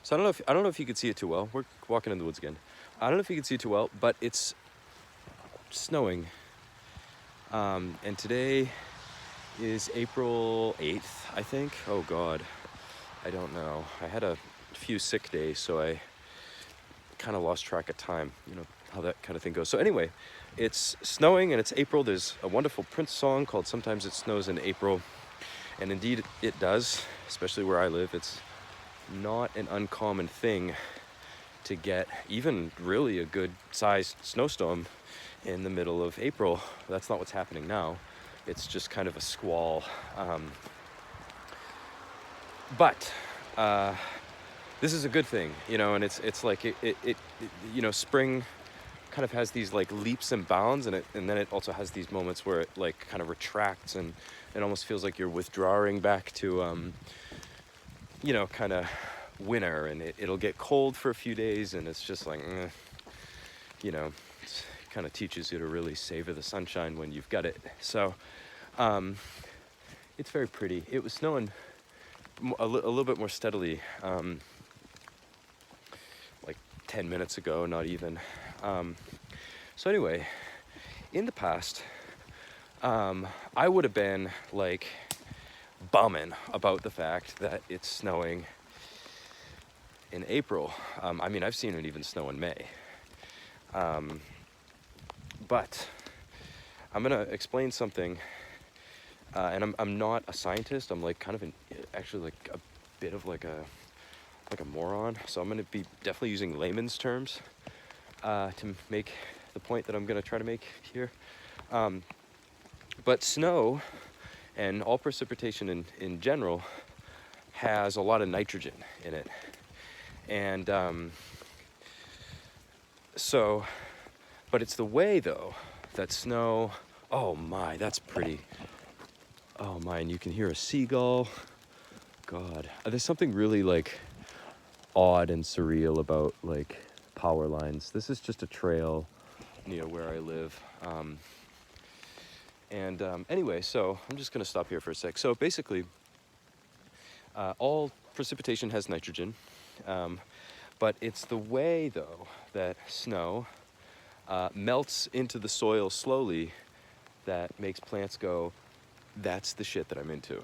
So I don't know if you could see it too well. We're walking in the woods again. I don't know if you can see it too well, but it's snowing. And today is April 8th, I think. Oh God, I don't know. I had a few sick days, so I kind of lost track of time. You know how that kind of thing goes. So anyway, it's snowing and it's April. There's a wonderful Prince song called "Sometimes It Snows in April," and indeed it does. Especially where I live, it's not an uncommon thing to get even really a good sized snowstorm in the middle of April. That's not what's happening now. It's just kind of a squall. But this is a good thing, you know, and it's like it you know, spring kind of has these like leaps and bounds, and then it also has these moments where it like kind of retracts, and it almost feels like you're withdrawing back to you know, kind of winter, and it'll get cold for a few days, and it's just like you know, it kind of teaches you to really savor the sunshine when you've got it. So it's very pretty. It was snowing a little bit more steadily like 10 minutes ago, not even. So anyway, in the past, I would have been like bumming about the fact that it's snowing in April. I mean, I've seen it even snow in May. But I'm gonna explain something, and I'm not a scientist. I'm like kind of actually like a bit of like a moron. So I'm gonna be definitely using layman's terms to make the point that I'm gonna try to make here. But snow and all precipitation in general has a lot of nitrogen in it. And but it's the way though that snow, oh my, that's pretty. Oh my, and you can hear a seagull. God, there's something really like odd and surreal about like power lines. This is just a trail near where I live. Anyway, so I'm just gonna stop here for a sec. So basically, all precipitation has nitrogen, but it's the way though that snow melts into the soil slowly that makes plants go, that's the shit that I'm into.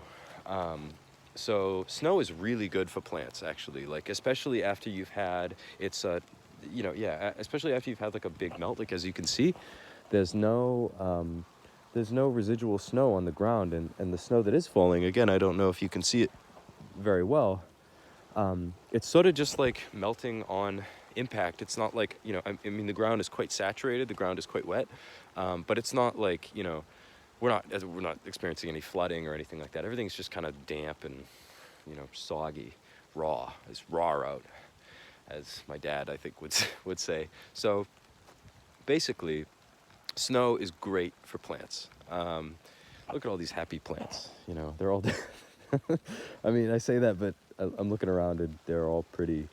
So snow is really good for plants, actually, like especially after you've had you know, yeah, especially after you've had like a big melt. Like as you can see, there's no residual snow on the ground, and the snow that is falling, again, I don't know if you can see it very well. It's sort of just like melting on impact. It's not like, you know, I mean, the ground is quite saturated, the ground is quite wet, but it's not like, you know, we're not experiencing any flooding or anything like that. Everything's just kind of damp and, you know, soggy, raw. It's raw out, as my dad, I think, would say. So basically, snow is great for plants. Look at all these happy plants. You know, they're all. I mean, I say that, but I'm looking around and they're all pretty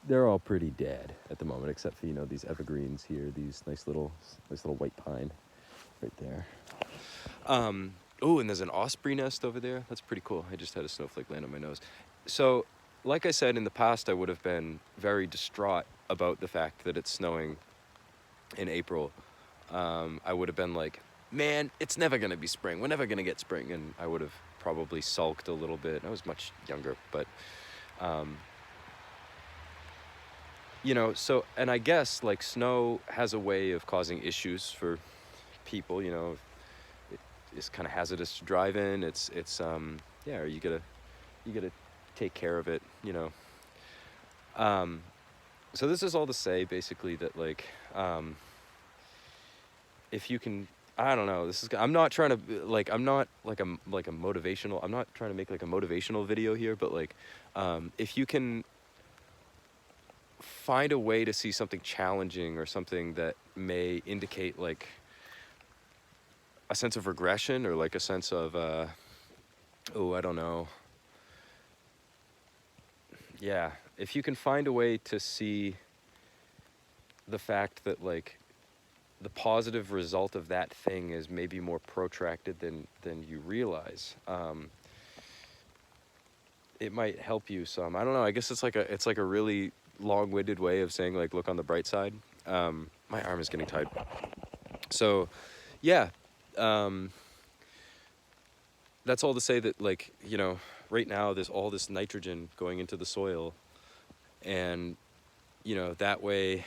dead at the moment, except for, you know, these evergreens here, these nice little white pine right there. Oh, and there's an osprey nest over there. That's pretty cool. I just had a snowflake land on my nose. So, like I said, in the past, I would have been very distraught about the fact that it's snowing in April. I would have been like, man, it's never going to be spring. We're never going to get spring. And I would have probably sulked a little bit. I was much younger, but, you know, so, and I guess like snow has a way of causing issues for people, you know. It's kind of hazardous to drive in. It's yeah, you gotta take care of it, you know. So this is all to say basically that like, if you can, I don't know, I'm not trying to like, I'm not like a motivational, I'm not trying to make like a motivational video here, but like, if you can find a way to see something challenging or something that may indicate like a sense of regression, or like a sense of I don't know, yeah, if you can find a way to see the fact that like the positive result of that thing is maybe more protracted than you realize, it might help you some. I don't know. I guess it's like a really long-winded way of saying like look on the bright side. My arm is getting tight. So, yeah, um, that's all to say that like right now there's all this nitrogen going into the soil, and that way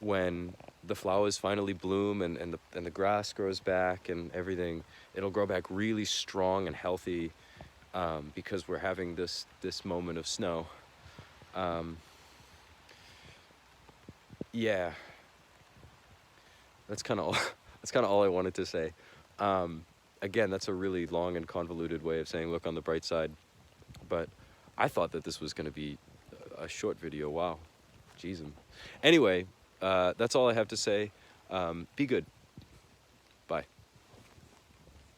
when the flowers finally bloom and the grass grows back and everything, it'll grow back really strong and healthy, because we're having this moment of snow. Um, yeah, that's kind of all, that's kind of all I wanted to say. Um, Again, that's a really long and convoluted way of saying look on the bright side, but I thought that this was going to be a short video. Wow, jeez. Anyway, that's all I have to say. Be good.